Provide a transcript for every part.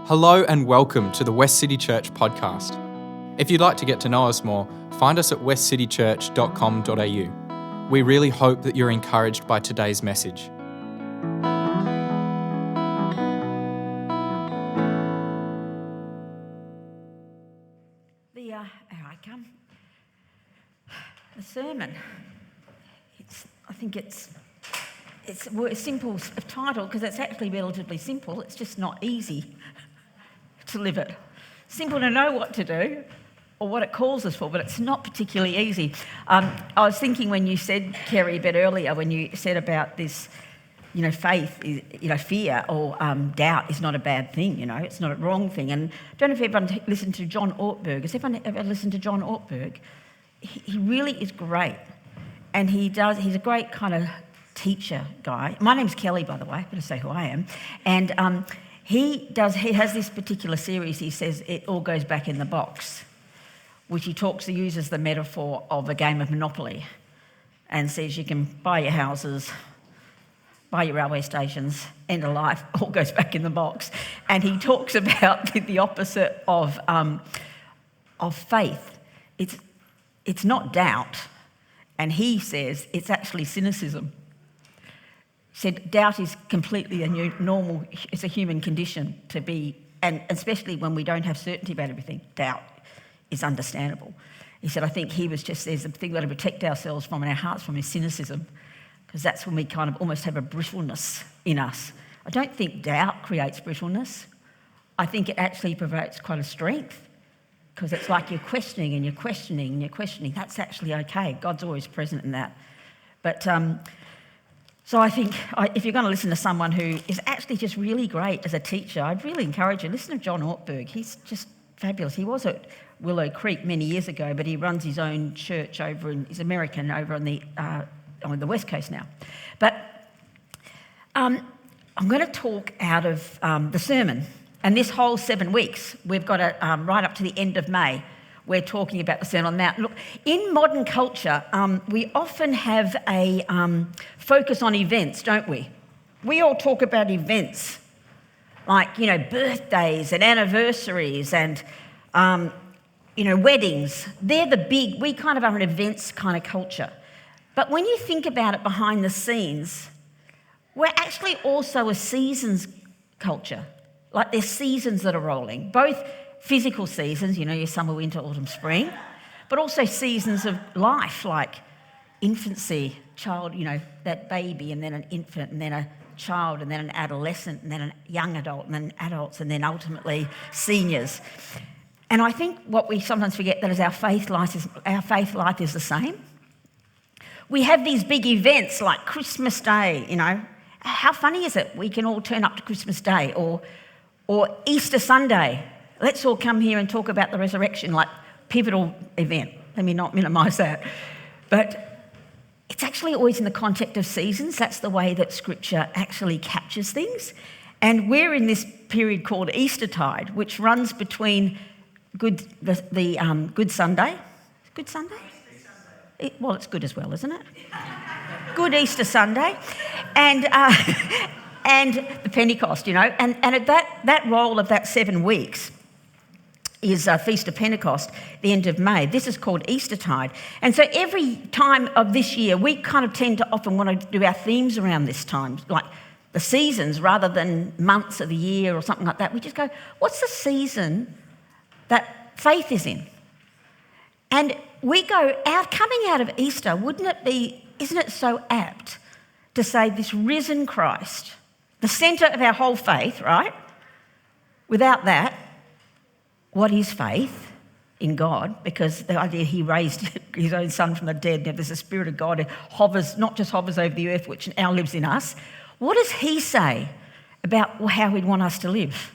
Hello and welcome to the West City Church podcast. If you'd like to get to know us more, find us at westcitychurch.com.au. We really hope that you're encouraged by today's message. Here I come. The sermon. I think it's a simple title because it's actually relatively simple. It's just not easy to live it. Simple to know what to do or what it calls us for, but it's not particularly easy. I was thinking when you said, Kerry, a bit earlier, when you said about this, faith, fear or doubt is not a bad thing, it's not a wrong thing. And I don't know if everyone listened to John Ortberg. Has everyone ever listened to John Ortberg? He really is great. And he's a great kind of teacher guy. My name's Kelley, by the way, I'm going to say who I am. And he has this particular series, he says, it all goes back in the box, which he uses the metaphor of a game of Monopoly and says you can buy your houses, buy your railway stations, end of life, all goes back in the box. And he talks about the opposite of faith. It's not doubt. And he says it's actually cynicism. He said doubt is completely normal, it's a human condition to be, and especially when we don't have certainty about everything, doubt is understandable. He said, I think there's the thing we've got to protect ourselves from in our hearts from is cynicism, because that's when we kind of almost have a brittleness in us. I don't think doubt creates brittleness. I think it actually provides quite a strength, because it's like you're questioning and you're questioning and you're questioning. That's actually okay. God's always present in that. But so I think if you're going to listen to someone who is actually just really great as a teacher, I'd really encourage you, listen to John Ortberg. He's just fabulous. He was at Willow Creek many years ago, but he runs his own church he's American, over on the West Coast now. But I'm going to talk out of the sermon. And this whole 7 weeks, we've got it right up to the end of May, we're talking about the Sermon on the Mount. Look, in modern culture, we often have a focus on events, don't we? We all talk about events, like, birthdays and anniversaries and, weddings. They're the big, we kind of are an events kind of culture. But when you think about it behind the scenes, we're actually also a seasons culture. Like there's seasons that are rolling, both physical seasons, your summer, winter, autumn, spring, but also seasons of life, like infancy, child, that baby, and then an infant, and then a child, and then an adolescent, and then a young adult, and then adults, and then ultimately seniors. And I think what we sometimes forget that is our faith life is the same. We have these big events like Christmas Day, How funny is it? We can all turn up to Christmas Day or Easter Sunday. Let's all come here and talk about the resurrection, like pivotal event. Let me not minimise that. But it's actually always in the context of seasons. That's the way that Scripture actually captures things. And we're in this period called Eastertide, which runs between Good Sunday. Good Sunday? It's good as well, isn't it? Good Easter Sunday. And the Pentecost, and at that role of that 7 weeks is Feast of Pentecost, the end of May. This is called Eastertide. And so every time of this year, we kind of tend to often want to do our themes around this time, like the seasons rather than months of the year or something like that. We just go, what's the season that faith is in? And we go coming out of Easter, isn't it so apt to say this risen Christ, the centre of our whole faith, right? Without that, what is faith in God? Because the idea he raised his own son from the dead, there's the Spirit of God who not just hovers over the earth, which now lives in us. What does he say about how he'd want us to live?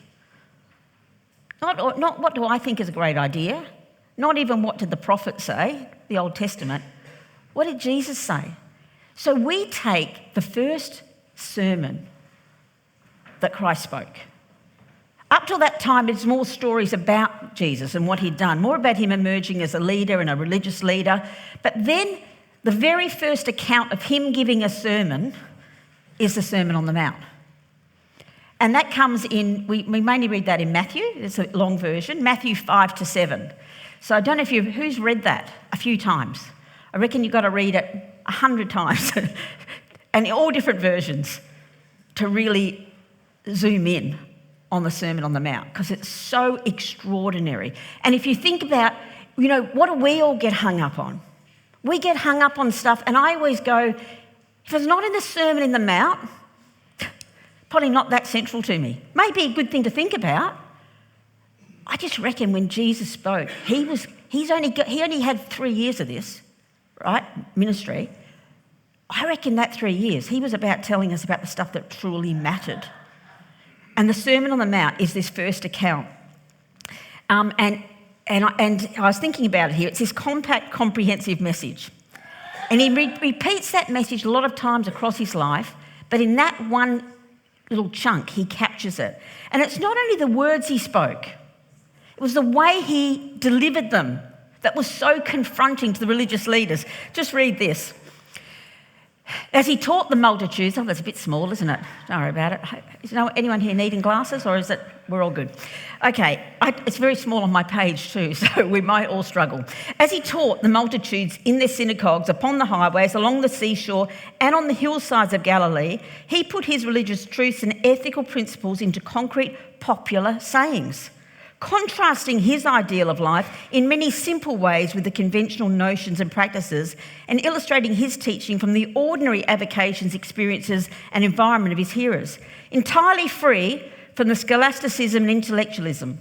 Not what do I think is a great idea, not even what did the prophet say, the Old Testament. What did Jesus say? So we take the first sermon that Christ spoke. Up till that time, it's more stories about Jesus and what he'd done, more about him emerging as a leader and a religious leader. But then the very first account of him giving a sermon is the Sermon on the Mount. And that comes in, we mainly read that in Matthew. It's a long version, Matthew 5-7. So I don't know who's read that a few times. I reckon you've got to read it 100 times and all different versions to really zoom in on the Sermon on the Mount, because it's so extraordinary. And if you think about, what do we all get hung up on? We get hung up on stuff, and I always go, if it's not in the Sermon on the Mount, probably not that central to me. Maybe a good thing to think about. I just reckon when Jesus spoke, he only had 3 years of this, right, ministry. I reckon that 3 years, he was about telling us about the stuff that truly mattered. And the Sermon on the Mount is this first account. And I was thinking about it here. It's this compact, comprehensive message. And he repeats that message a lot of times across his life, but in that one little chunk, he captures it. And it's not only the words he spoke, it was the way he delivered them that was so confronting to the religious leaders. Just read this. As he taught the multitudes, that's a bit small, isn't it? Don't worry about it. Is anyone here needing glasses, or is it we're all good? Okay, it's very small on my page too, so we might all struggle. As he taught the multitudes in their synagogues, upon the highways, along the seashore, and on the hillsides of Galilee, he put his religious truths and ethical principles into concrete, popular sayings, contrasting his ideal of life in many simple ways with the conventional notions and practices, and illustrating his teaching from the ordinary avocations, experiences, and environment of his hearers, entirely free from the scholasticism and intellectualism.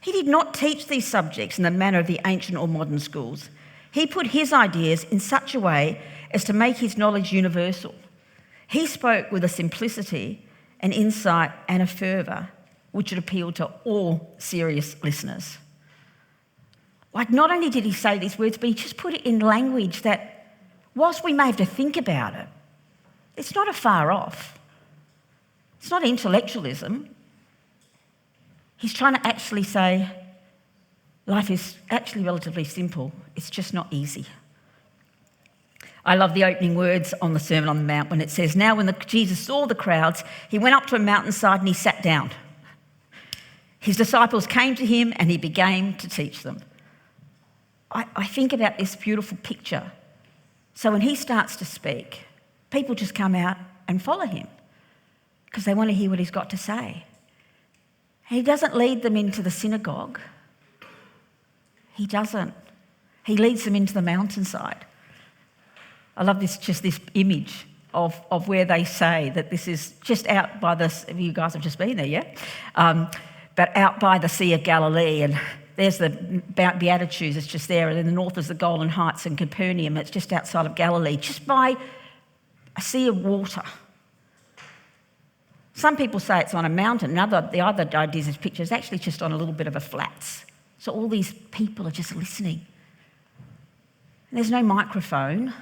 He did not teach these subjects in the manner of the ancient or modern schools. He put his ideas in such a way as to make his knowledge universal. He spoke with a simplicity, an insight, and a fervour which would appeal to all serious listeners. Like, not only did he say these words, but he just put it in language that, whilst we may have to think about it, it's not a far off. It's not intellectualism. He's trying to actually say, life is actually relatively simple. It's just not easy. I love the opening words on the Sermon on the Mount when it says, now when Jesus saw the crowds, he went up to a mountainside and he sat down. His disciples came to him and he began to teach them. I think about this beautiful picture. So when he starts to speak, people just come out and follow him because they want to hear what he's got to say. He doesn't lead them into the synagogue. He doesn't. He leads them into the mountainside. I love this image of where they say that this is just out by you guys have just been there, yeah? But out by the Sea of Galilee, and there's the Beatitudes, it's just there, and in the north is the Golden Heights and Capernaum, it's just outside of Galilee, just by a sea of water. Some people say it's on a mountain, the other ideas is picture is actually just on a little bit of a flats. So all these people are just listening. And there's no microphone.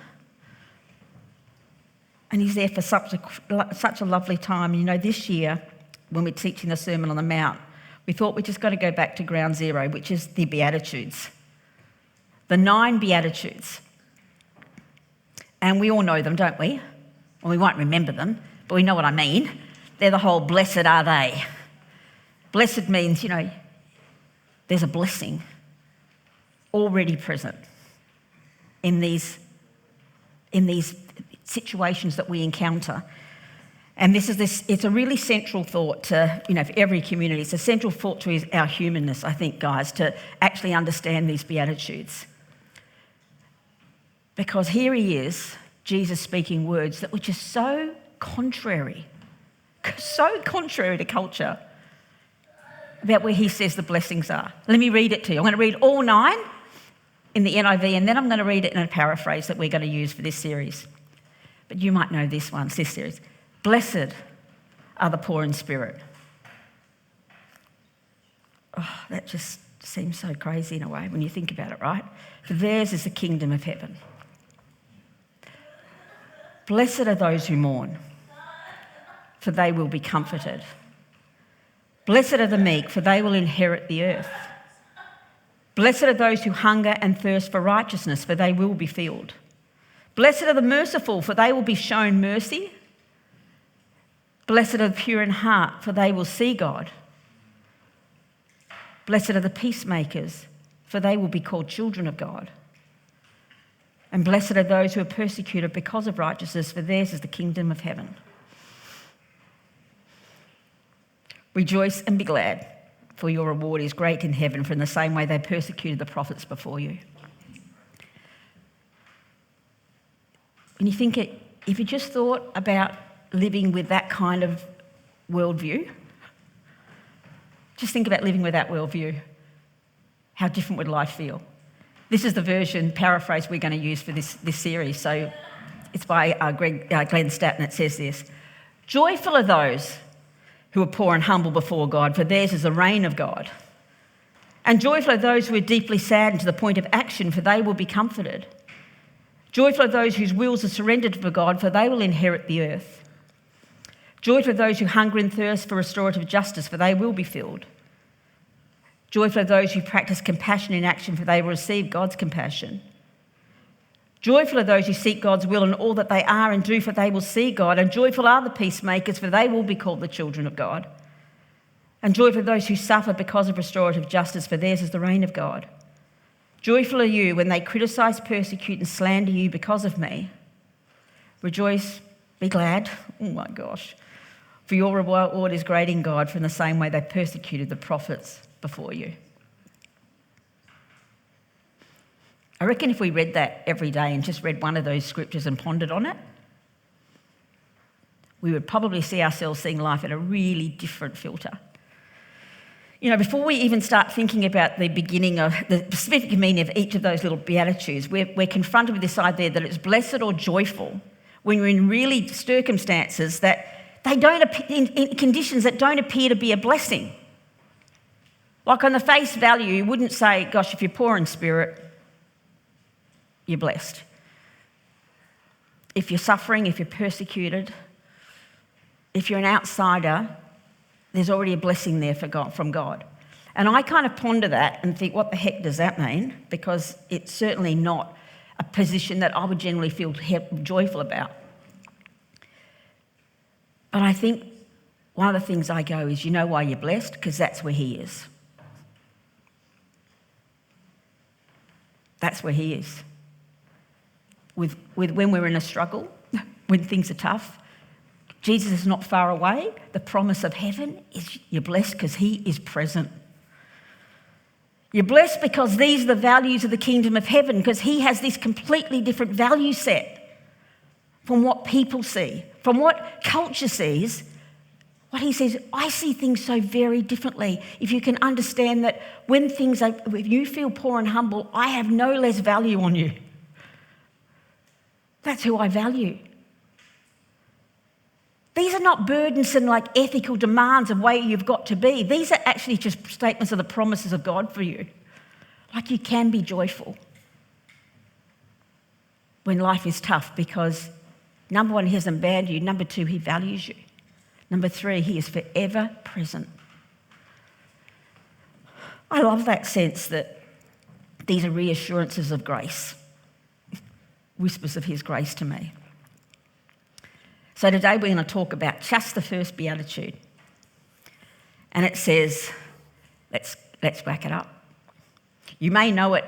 And he's there for such a lovely time. This year, when we're teaching the Sermon on the Mount, we thought we just got to go back to ground zero, which is the Beatitudes. The 9 Beatitudes. And we all know them, don't we? Well, we won't remember them, but we know what I mean. They're the whole blessed are they. Blessed means, there's a blessing already present in these situations that we encounter. And it's a really central thought to, for every community. It's a central thought to our humanness, I think, guys, to actually understand these Beatitudes. Because here he is, Jesus speaking words that were just so contrary to culture about where he says the blessings are. Let me read it to you. I'm going to read all 9 in the NIV, and then I'm going to read it in a paraphrase that we're going to use for this series. But you might know this one, this series. Blessed are the poor in spirit. Oh, that just seems so crazy in a way when you think about it, right? For theirs is the kingdom of heaven. Blessed are those who mourn, for they will be comforted. Blessed are the meek, for they will inherit the earth. Blessed are those who hunger and thirst for righteousness, for they will be filled. Blessed are the merciful, for they will be shown mercy. Blessed are the pure in heart, for they will see God. Blessed are the peacemakers, for they will be called children of God. And blessed are those who are persecuted because of righteousness, for theirs is the kingdom of heaven. Rejoice and be glad, for your reward is great in heaven, for in the same way they persecuted the prophets before you. And you think, if you just thought about living with that kind of worldview, just think about living with that worldview. How different would life feel? This is the version, paraphrase, we're going to use for this series. So it's by Glenn Statton. It says this: joyful are those who are poor and humble before God, for theirs is the reign of God. And joyful are those who are deeply saddened to the point of action, for they will be comforted. Joyful are those whose wills are surrendered for God, for they will inherit the earth. Joyful are those who hunger and thirst for restorative justice, for they will be filled. Joyful are those who practice compassion in action, for they will receive God's compassion. Joyful are those who seek God's will in all that they are and do, for they will see God. And joyful are the peacemakers, for they will be called the children of God. And joyful are those who suffer because of restorative justice, for theirs is the reign of God. Joyful are you when they criticise, persecute and slander you because of me. Rejoice, be glad. Oh my gosh. For your reward is great in God, for in the same way they persecuted the prophets before you. I reckon if we read that every day and just read one of those scriptures and pondered on it, we would probably see ourselves seeing life in a really different filter. You know, before we even start thinking about the beginning of the specific meaning of each of those little beatitudes, we're confronted with this idea that it's blessed or joyful when you're in really circumstances that they don't in conditions that don't appear to be a blessing. Like on the face value, you wouldn't say, gosh, if you're poor in spirit, you're blessed. If you're suffering, if you're persecuted, if you're an outsider, there's already a blessing there from God. And I kind of ponder that and think, what the heck does that mean? Because it's certainly not a position that I would generally feel joyful about. But I think one of the things I go is, you know why you're blessed? Because that's where He is. That's where He is. With when we're in a struggle, when things are tough, Jesus is not far away. The promise of heaven is you're blessed because He is present. You're blessed because these are the values of the kingdom of heaven, because He has this completely different value set from what people see, from what culture sees. What He says, I see things so very differently. If you can understand that when you feel poor and humble, I have no less value on you. That's who I value. These are not burdensome, like ethical demands of way you've got to be. These are actually just statements of the promises of God for you. Like you can be joyful when life is tough because, number one, He hasn't abandoned you. Number two, He values you. Number three, He is forever present. I love that sense that these are reassurances of grace, whispers of His grace to me. So today we're going to talk about just the first beatitude. And it says, let's back it up. You may know it.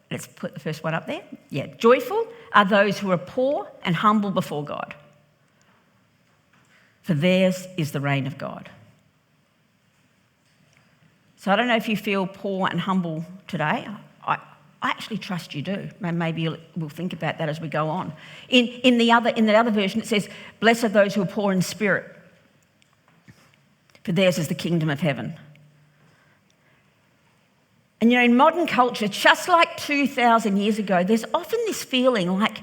Let's put the first one up there. Yeah. Joyful are those who are poor and humble before God, for theirs is the reign of God. So I don't know if you feel poor and humble today. I actually trust you do. Maybe we'll think about that as we go on. In the other version, it says, blessed are those who are poor in spirit, for theirs is the kingdom of heaven. And you know, in modern culture, just like 2,000 years ago, there's often this feeling like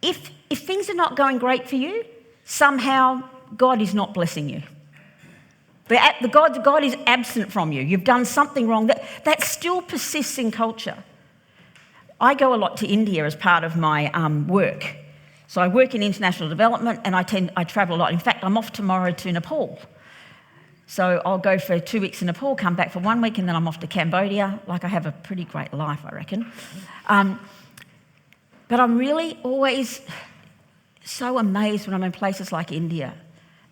if things are not going great for you, somehow God is not blessing you. God is absent from you. You've done something wrong. That still persists in culture. I go a lot to India as part of my work. So I work in international development and I travel a lot. In fact, I'm off tomorrow to Nepal. So I'll go for 2 weeks in Nepal, come back for 1 week, and then I'm off to Cambodia. Like, I have a pretty great life, I reckon. But I'm really always so amazed when I'm in places like India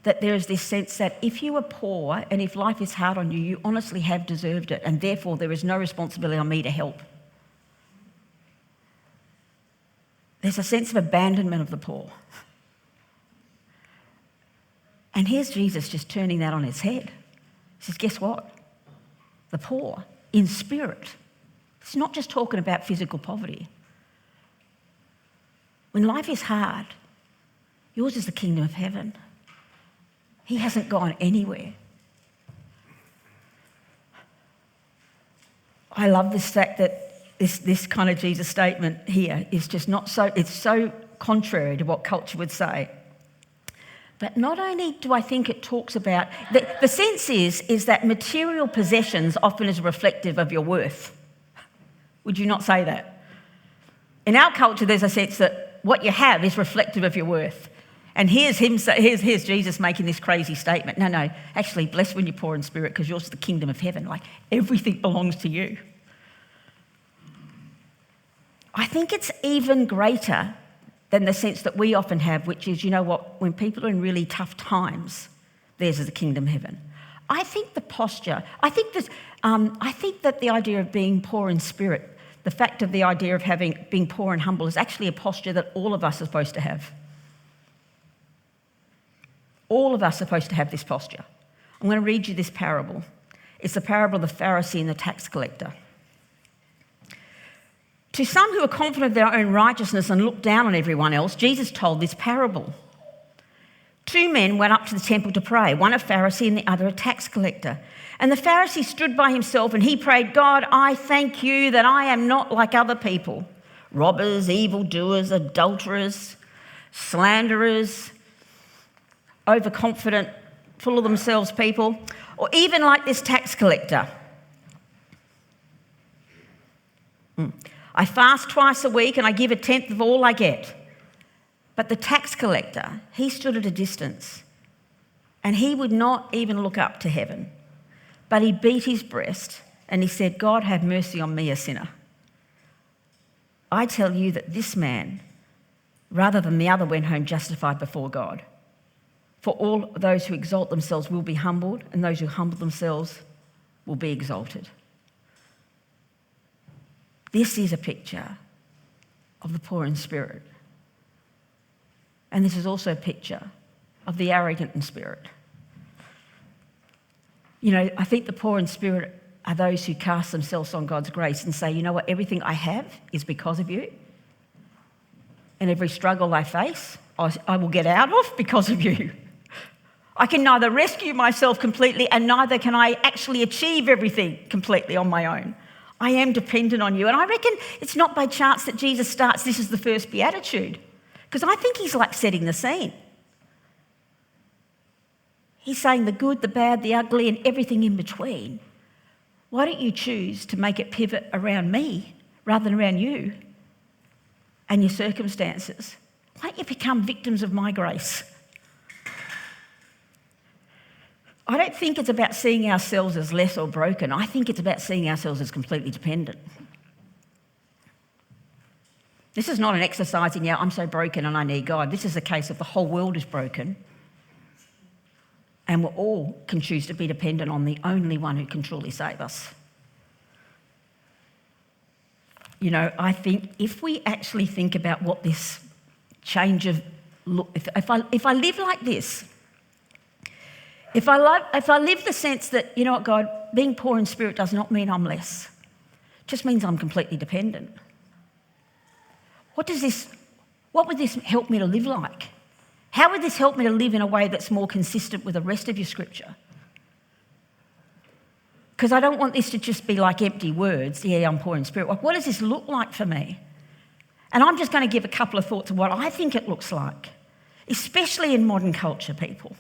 that there is this sense that if you are poor and if life is hard on you, you honestly have deserved it, and therefore there is no responsibility on me to help. There's a sense of abandonment of the poor. And here's Jesus just turning that on its head. He says, guess what? The poor, in spirit. It's not just talking about physical poverty. When life is hard, yours is the kingdom of heaven. He hasn't gone anywhere. I love this fact that this kind of Jesus statement here is just not so, it's so contrary to what culture would say. But not only do I think it talks about, the sense is that material possessions often is reflective of your worth. Would you not say that? In our culture, there's a sense that what you have is reflective of your worth. And here's Jesus making this crazy statement. No, actually, blessed when you're poor in spirit, because yours is the kingdom of heaven. Like, everything belongs to you. I think it's even greater than the sense that we often have, which is, you know what, when people are in really tough times, theirs is the kingdom of heaven. I think the posture, I think that the idea of being poor in spirit, the fact of the idea of being poor and humble is actually a posture that all of us are supposed to have. All of us are supposed to have this posture. I'm going to read you this parable. It's the parable of the Pharisee and the tax collector. To some who are confident of their own righteousness and look down on everyone else, Jesus told this parable. 2 men went up to the temple to pray, one a Pharisee and the other a tax collector. And the Pharisee stood by himself and he prayed, God, I thank you that I am not like other people, robbers, evildoers, adulterers, slanderers, overconfident, full of themselves people, or even like this tax collector. I fast twice a week and I give 1/10 of all I get. But the tax collector, he stood at a distance and he would not even look up to heaven, but he beat his breast and he said, God, have mercy on me, a sinner. I tell you that this man, rather than the other, went home justified before God. For all those who exalt themselves will be humbled, and those who humble themselves will be exalted. This is a picture of the poor in spirit. And this is also a picture of the arrogant in spirit. You know, I think the poor in spirit are those who cast themselves on God's grace and say, you know what, everything I have is because of you. And every struggle I face, I will get out of because of you. I can neither rescue myself completely and neither can I actually achieve everything completely on my own. I am dependent on you. And I reckon it's not by chance that Jesus starts, this is the first beatitude, because I think he's like setting the scene. He's saying the good, the bad, the ugly, and everything in between. Why don't you choose to make it pivot around me rather than around you and your circumstances? Why don't you become victims of my grace? I don't think it's about seeing ourselves as less or broken. I think it's about seeing ourselves as completely dependent. This is not an exercise in, I'm so broken and I need God. This is a case of the whole world is broken and we all can choose to be dependent on the only one who can truly save us. You know, I think if we actually think about what this change of look, if I live like this, if I live the sense that, you know what, God, being poor in spirit does not mean I'm less. It just means I'm completely dependent. What would this help me to live like? How would this help me to live in a way that's more consistent with the rest of your scripture? Because I don't want this to just be like empty words, I'm poor in spirit. What does this look like for me? And I'm just going to give a couple of thoughts of what I think it looks like, especially in modern culture, people.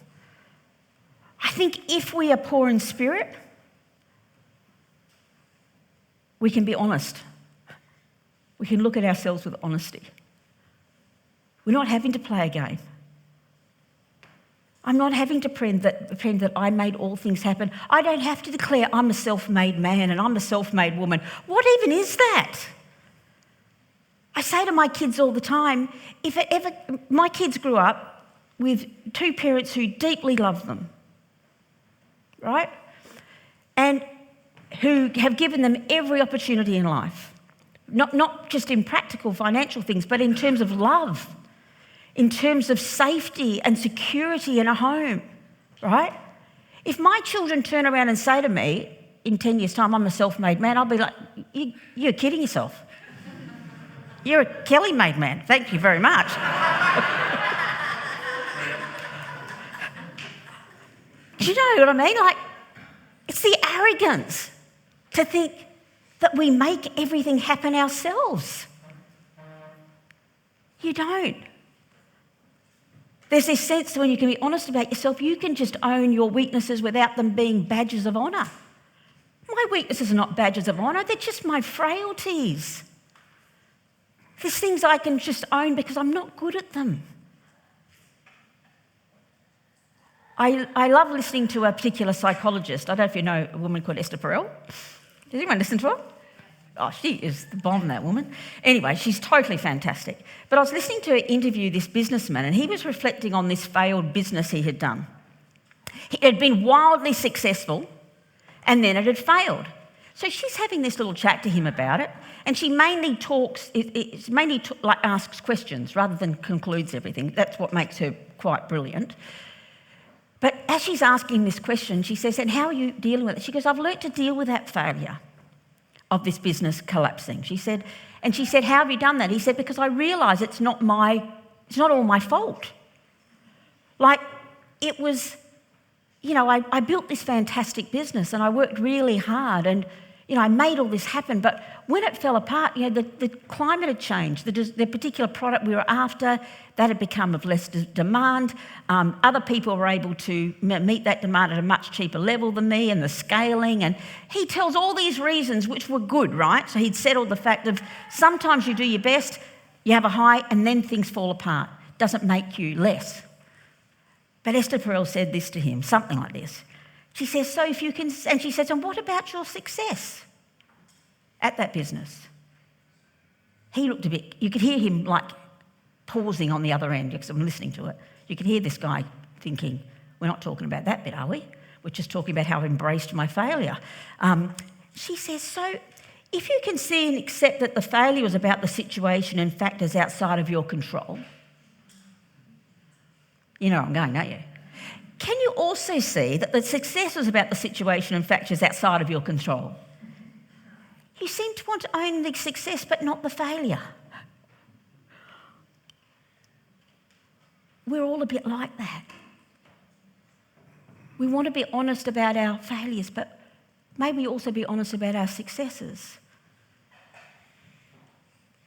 I think if we are poor in spirit, we can be honest. We can look at ourselves with honesty. We're not having to play a game. I'm not having to pretend that I made all things happen. I don't have to declare I'm a self-made man and I'm a self-made woman. What even is that? I say to my kids all the time, my kids grew up with two parents who deeply love them, right? And who have given them every opportunity in life. Not just in practical financial things, but in terms of love, in terms of safety and security in a home, right? If my children turn around and say to me, in 10 years' time, I'm a self-made man, I'll be like, you're kidding yourself. You're a Kelley-made man. Thank you very much. Do you know what I mean? Like, it's the arrogance to think that we make everything happen ourselves. You don't. There's this sense that when you can be honest about yourself, you can just own your weaknesses without them being badges of honour. My weaknesses are not badges of honour, they're just my frailties. There's things I can just own because I'm not good at them. I love listening to a particular psychologist. I don't know if you know a woman called Esther Perel. Does anyone listen to her? Oh, she is the bomb, that woman. Anyway, she's totally fantastic. But I was listening to her interview this businessman, and he was reflecting on this failed business he had done. It had been wildly successful, and then it had failed. So she's having this little chat to him about it, and she mainly asks questions rather than concludes everything. That's what makes her quite brilliant. But as she's asking this question, she says, and how are you dealing with it? She goes, I've learnt to deal with that failure of this business collapsing. She said, how have you done that? He said, because I realise it's not all my fault. Like, it was, I built this fantastic business and I worked really hard and, I made all this happen. But when it fell apart, the climate had changed. The particular product we were after, that had become of less demand. Other people were able to meet that demand at a much cheaper level than me, and the scaling. And he tells all these reasons which were good, right? So he'd settled the fact of sometimes you do your best, you have a high, and then things fall apart. Doesn't make you less. But Esther Perel said this to him, something like this. She says, so if you can, and she says, and what about your success at that business? He looked a bit, you could hear him like pausing on the other end because I'm listening to it. You could hear this guy thinking, we're not talking about that bit, are we? We're just talking about how I've embraced my failure. She says, so if you can see and accept that the failure was about the situation and factors outside of your control, you know where I'm going, don't you? Can you also see that the success was about the situation and factors outside of your control? You seem to want to own the success but not the failure. We're all a bit like that. We want to be honest about our failures, but maybe also be honest about our successes.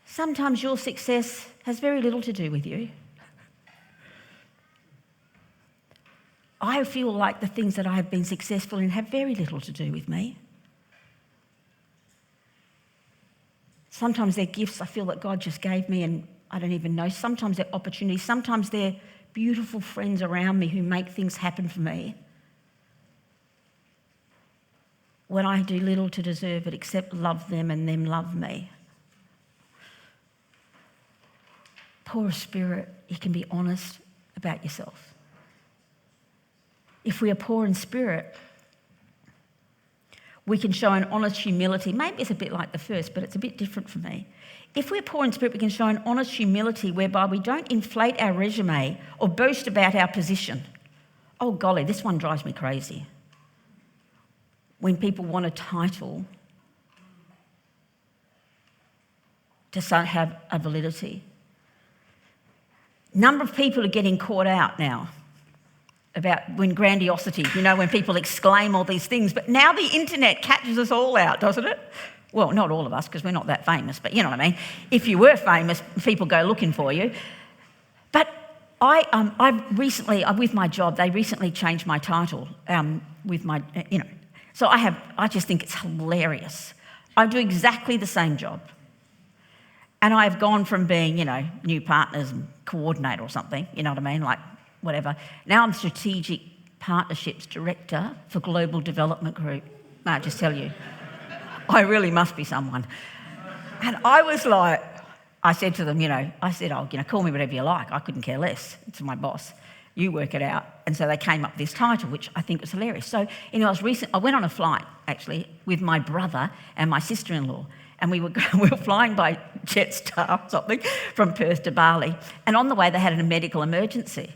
Sometimes your success has very little to do with you. I feel like the things that I have been successful in have very little to do with me. Sometimes they're gifts I feel that God just gave me and I don't even know. Sometimes they're opportunities. Sometimes they're beautiful friends around me who make things happen for me when I do little to deserve it except love them and them love me. Poor spirit, you can be honest about yourself. If we are poor in spirit, we can show an honest humility. Maybe it's a bit like the first, but it's a bit different for me. If we're poor in spirit, we can show an honest humility whereby we don't inflate our resume or boast about our position. Oh, golly, this one drives me crazy. When people want a title to have a validity. Number of people are getting caught out now about when grandiosity, when people exclaim all these things. But now the internet catches us all out, doesn't it? Well, not all of us, because we're not that famous, but you know what I mean. If you were famous, people go looking for you. But I recently, with my job, they recently changed my title with my, So I just think it's hilarious. I do exactly the same job. And I've gone from being, new partners and coordinator or something, you know what I mean, like whatever. Now I'm Strategic Partnerships Director for Global Development Group. May I just tell you, I really must be someone. And I was like, I said to them, call me whatever you like. I couldn't care less. It's my boss. You work it out. And so they came up with this title, which I think was hilarious. So anyway, I went on a flight, actually, with my brother and my sister-in-law. And we were flying by Jetstar or something from Perth to Bali. And on the way, they had a medical emergency.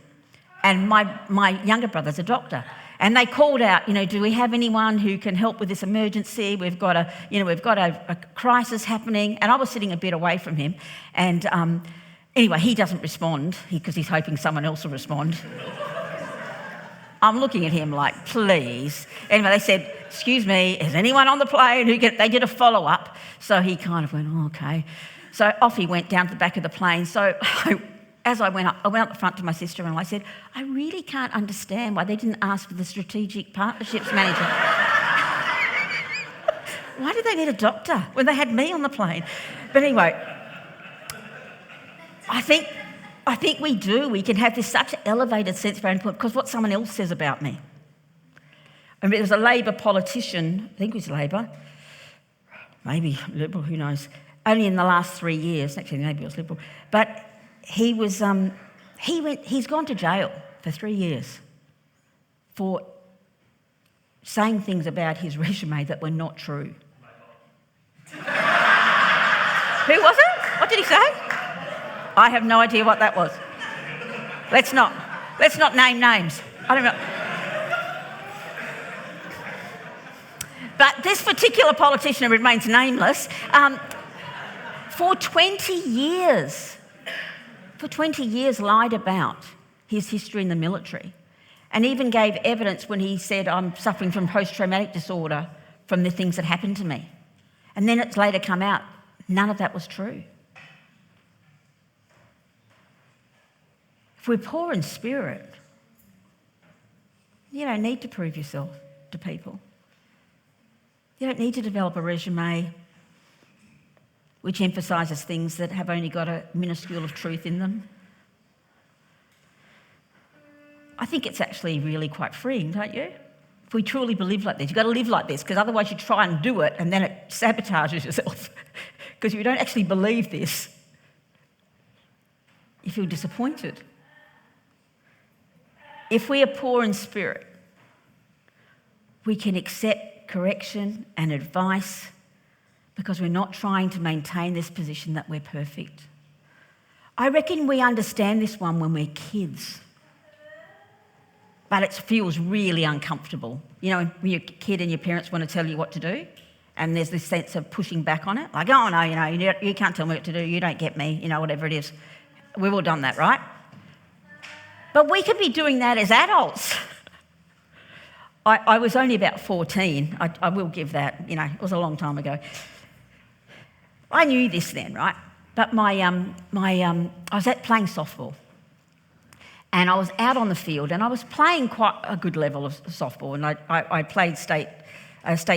And my younger brother's a doctor. And they called out, do we have anyone who can help with this emergency? We've got a crisis happening. And I was sitting a bit away from him. And anyway, he doesn't respond because he's hoping someone else will respond. I'm looking at him like, please. Anyway, they said, excuse me, is anyone on the plane they did a follow-up. So he kind of went, oh, okay. So off he went down to the back of the plane. So as I went up the front to my sister and I said, I really can't understand why they didn't ask for the strategic partnerships manager. Why did they need a doctor when they had me on the plane? But anyway, I think we do. We can have this such elevated sense of our input because what someone else says about me. I mean, there was a Labor politician, I think it was Labor, maybe Liberal, who knows, only in the last 3 years, actually maybe it was Liberal, but he was, he's gone to jail for 3 years for saying things about his resume that were not true. Who was it? What did he say? I have no idea what that was. Let's not name names. I don't know. But this particular politician who remains nameless, for 20 years lied about his history in the military and even gave evidence when he said, I'm suffering from post-traumatic disorder from the things that happened to me. And then it's later come out, none of that was true. If we're poor in spirit, you don't need to prove yourself to people. You don't need to develop a resume which emphasises things that have only got a minuscule of truth in them. I think it's actually really quite freeing, don't you? If we truly believe like this, you've got to live like this, because otherwise you try and do it and then it sabotages yourself. Because if you don't actually believe this, you feel disappointed. If we are poor in spirit, we can accept correction and advice because we're not trying to maintain this position that we're perfect. I reckon we understand this one when we're kids, but it feels really uncomfortable. When you're a kid and your parents want to tell you what to do, and there's this sense of pushing back on it, like, oh no, you can't tell me what to do, you don't get me, whatever it is. We've all done that, right? But we could be doing that as adults. I was only about 14. I will give that, it was a long time ago. I knew this then, right? But I was playing softball. And I was out on the field and I was playing quite a good level of softball. And I played state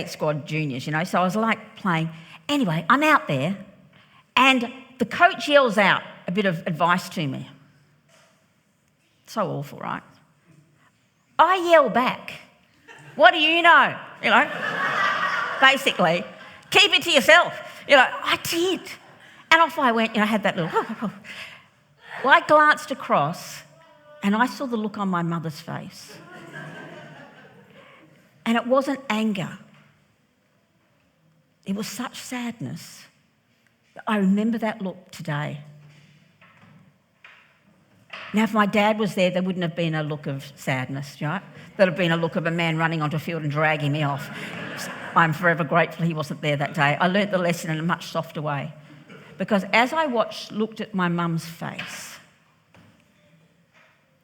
squad juniors, so I was like playing. Anyway, I'm out there and the coach yells out a bit of advice to me. So awful, right? I yell back. What do you know? Basically, keep it to yourself. I did. And off I went, I had that little... Well, I glanced across and I saw the look on my mother's face. And it wasn't anger. It was such sadness. I remember that look today. Now, if my dad was there wouldn't have been a look of sadness, right? There'd have been a look of a man running onto a field and dragging me off. I'm forever grateful he wasn't there that day. I learnt the lesson in a much softer way. Because as I looked at my mum's face,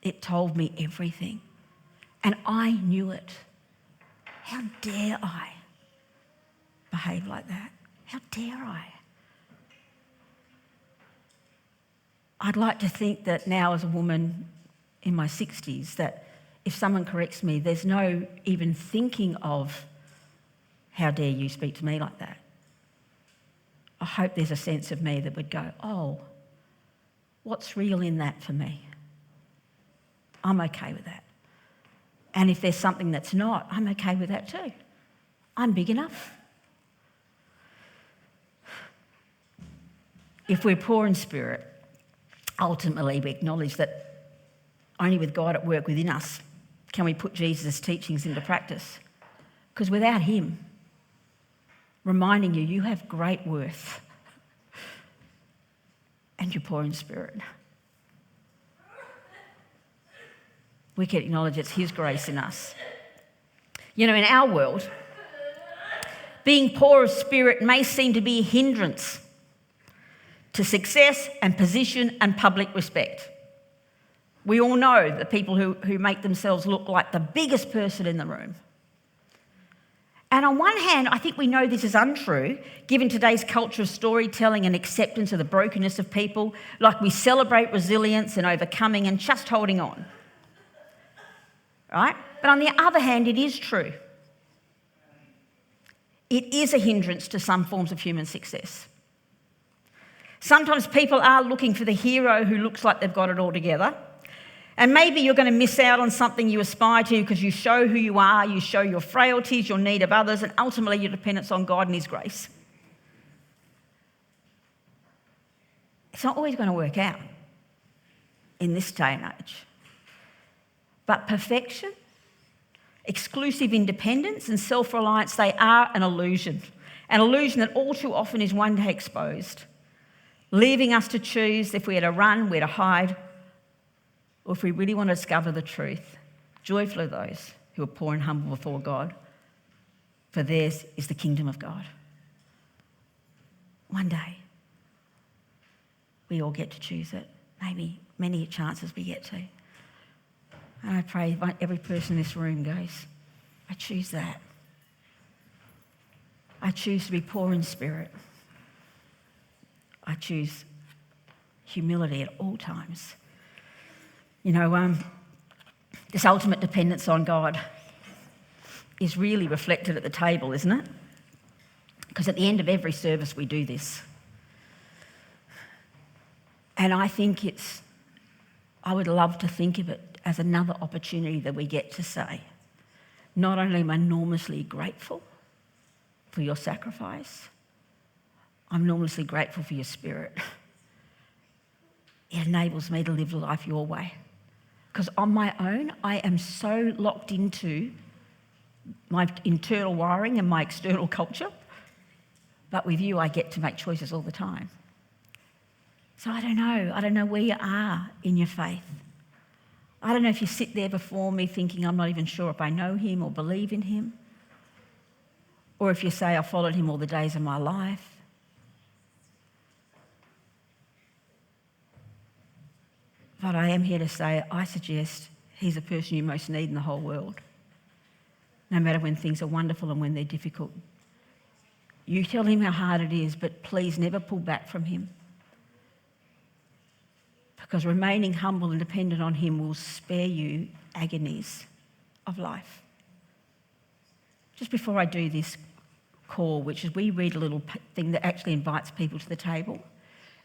it told me everything. And I knew it. How dare I behave like that? How dare I? I'd like to think that now as a woman in my 60s, that if someone corrects me, there's no even thinking of, how dare you speak to me like that? I hope there's a sense of me that would go, oh, what's real in that for me? I'm okay with that. And if there's something that's not, I'm okay with that too. I'm big enough. If we're poor in spirit, ultimately we acknowledge that only with God at work within us can we put Jesus' teachings into practice. Because without him, reminding you, you have great worth and you're poor in spirit. We can acknowledge it's his grace in us. You know, in our world, being poor of spirit may seem to be a hindrance to success and position and public respect. We all know the people who make themselves look like the biggest person in the room. And on one hand, I think we know this is untrue, given today's culture of storytelling and acceptance of the brokenness of people, like we celebrate resilience and overcoming and just holding on. Right? But on the other hand, it is true. It is a hindrance to some forms of human success. Sometimes people are looking for the hero who looks like they've got it all together. And maybe you're going to miss out on something you aspire to because you show who you are, you show your frailties, your need of others, and ultimately your dependence on God and his grace. It's not always going to work out in this day and age. But perfection, exclusive independence and self-reliance, they are an illusion that all too often is one day exposed, leaving us to choose if we're to run, where to hide, or if we really want to discover the truth. Joyful are those who are poor and humble before God, for theirs is the kingdom of God. One day, we all get to choose it. Maybe many chances we get to. And I pray every person in this room goes, I choose that. I choose to be poor in spirit. I choose humility at all times. You know, this ultimate dependence on God is really reflected at the table, isn't it? Because at the end of every service we do this. And I think I would love to think of it as another opportunity that we get to say, not only am I enormously grateful for your sacrifice, I'm enormously grateful for your spirit. It enables me to live life your way. Because on my own, I am so locked into my internal wiring and my external culture. But with you, I get to make choices all the time. So I don't know where you are in your faith. I don't know if you sit there before me thinking, I'm not even sure if I know him or believe in him. Or if you say, I followed him all the days of my life. But I am here to say, I suggest he's the person you most need in the whole world. No matter when things are wonderful and when they're difficult. You tell him how hard it is, but please never pull back from him. Because remaining humble and dependent on him will spare you agonies of life. Just before I do this call, which is we read a little thing that actually invites people to the table.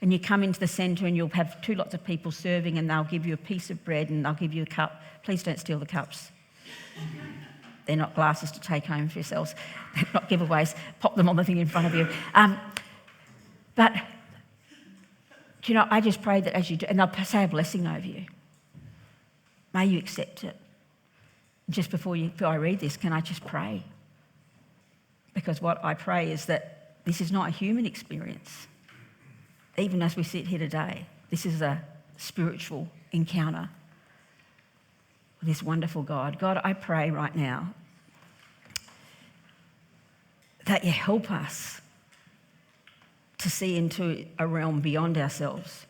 And you come into the centre and you'll have two lots of people serving and they'll give you a piece of bread and they'll give you a cup. Please don't steal the cups. They're not glasses to take home for yourselves. They're not giveaways. Pop them on the thing in front of you. But, you know, I just pray that as you do, and they'll say a blessing over you. May you accept it. Just before I read this, can I just pray? Because what I pray is that this is not a human experience. Even as we sit here today, this is a spiritual encounter with this wonderful God. God, I pray right now that you help us to see into a realm beyond ourselves,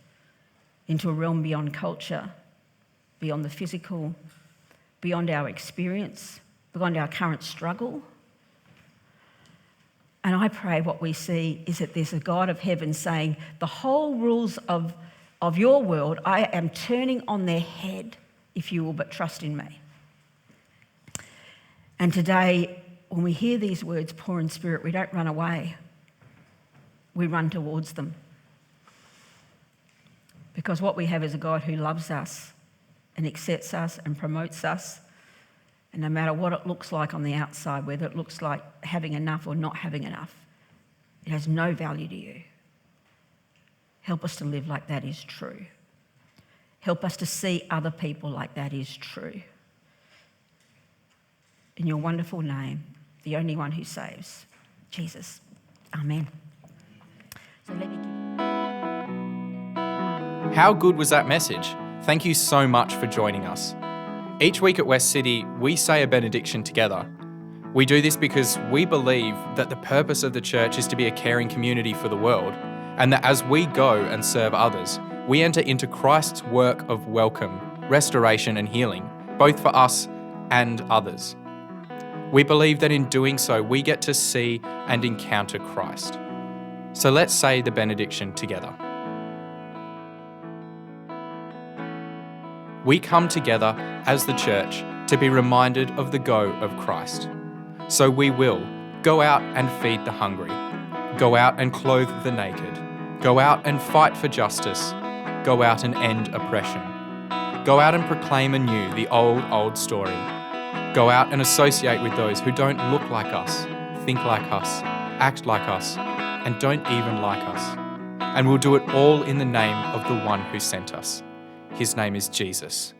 into a realm beyond culture, beyond the physical, beyond our experience, beyond our current struggle. And I pray what we see is that there's a God of heaven saying, the whole rules of your world, I am turning on their head, if you will but trust in me. And today, when we hear these words, poor in spirit, we don't run away. We run towards them. Because what we have is a God who loves us and accepts us and promotes us. And no matter what it looks like on the outside, whether it looks like having enough or not having enough, it has no value to you. Help us to live like that is true. Help us to see other people like that is true. In your wonderful name, the only one who saves, Jesus. Amen. So let me give. How good was that message? Thank you so much for joining us. Each week at West City, we say a benediction together. We do this because we believe that the purpose of the church is to be a caring community for the world, and that as we go and serve others, we enter into Christ's work of welcome, restoration and healing, both for us and others. We believe that in doing so, we get to see and encounter Christ. So let's say the benediction together. We come together as the church to be reminded of the go of Christ. So we will go out and feed the hungry, go out and clothe the naked, go out and fight for justice, go out and end oppression, go out and proclaim anew the old story, go out and associate with those who don't look like us, think like us, act like us, and don't even like us. And we'll do it all in the name of the one who sent us. His name is Jesus.